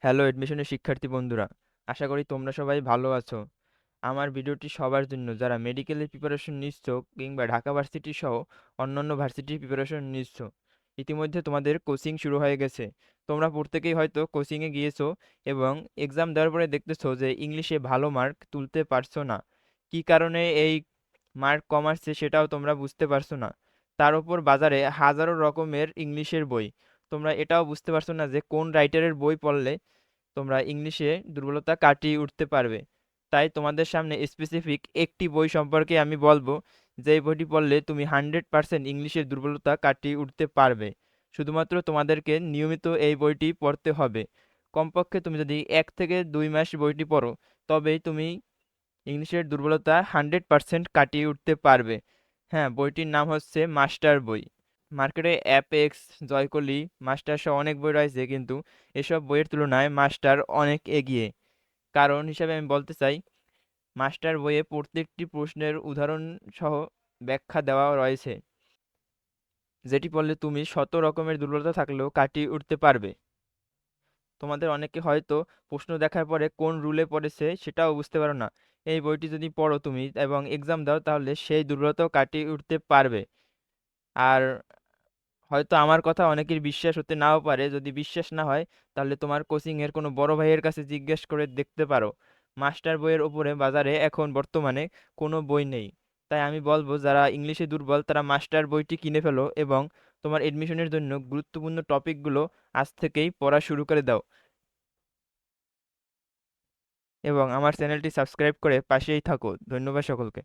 Hello এডমিশনের শিক্ষার্থী বন্ধুরা, আশা করি তোমরা সবাই ভালো আছো। আমার ভিডিওটি সবার জন্য যারা মেডিকেলের প্রিপারেশন নিচ্ছ কিংবা ঢাকা ভার্সিটি সহ অন্যান্য ভার্সিটির প্রিপারেশন নিচ্ছ। ইতিমধ্যে তোমাদের কোচিং শুরু হয়ে গেছে। তোমরা প্রত্যেকেই হয়তো কোচিংয়ে গিয়েছো এবং এক্সাম দেওয়ার পরে দেখতেছো যে ইংলিশে ভালো মার্ক তুলতে পারছো না। কী কারণে এই মার্ক কম আসছে সেটাও তোমরা বুঝতে পারছো না। তার উপর বাজারে হাজারো রকমের ইংলিশের বই। তোমরা এটাও বুঝতে পারছো না যে কোন রাইটারের বই পড়লে তোমরা ইংলিশে দুর্বলতা কাটিয়ে উঠতে পারবে। তাই তোমাদের সামনে স্পেসিফিক একটি বই সম্পর্কে আমি বলবো, যে এই বইটি পড়লে তুমি 100% ইংলিশের দুর্বলতা কাটিয়ে উঠতে পারবে। শুধুমাত্র তোমাদেরকে নিয়মিত এই বইটি পড়তে হবে। কমপক্ষে তুমি যদি 1 থেকে 2 মাস বইটি পড়ো, তবেই তুমি ইংলিশের দুর্বলতা 100% কাটিয়ে উঠতে পারবে। হ্যাঁ, বইটির নাম হচ্ছে মাস্টার বই। মার্কেটে অ্যাপেক্স, জয়কলি, মাস্টার সহ অনেক বই রয়েছে, কিন্তু এসব বইয়ের তুলনায় মাস্টার অনেক এগিয়ে। কারণ হিসাবে আমি বলতে চাই, মাস্টার বইয়ে প্রত্যেকটি প্রশ্নের উদাহরণ সহ ব্যাখ্যা দেওয়া রয়েছে, যেটি পড়লে তুমি শত রকমের দুর্বলতা থাকলেও কাটিয়ে উঠতে পারবে। তোমাদের অনেকে হয়তো প্রশ্ন দেখার পরে কোন রুলে পড়েছে সেটাও বুঝতে পারো না। এই বইটি যদি পড়ো তুমি এবং এক্সাম দাও, তাহলে সেই দুর্বলতাও কাটিয়ে উঠতে পারবে। আর হয়তো আমার কথা অনেকের বিশ্বাস হতে নাও পারে। যদি বিশ্বাস না হয়, তাহলে তোমার কোচিং এর কোনো বড় ভাইয়ের কাছে জিজ্ঞেস করে দেখতে পারো। মাস্টার বইয়ের উপরে বাজারে এখন বর্তমানে কোনো বই নেই। তাই আমি বলবো, যারা ইংলিশে দুর্বল তারা মাস্টার বইটি কিনে ফেলো এবং তোমার এডমিশনের জন্য গুরুত্বপূর্ণ টপিকগুলো আজ থেকেই পড়া শুরু করে দাও। এবং আমার চ্যানেলটি সাবস্ক্রাইব করে পাশেই থাকো। ধন্যবাদ সকলকে।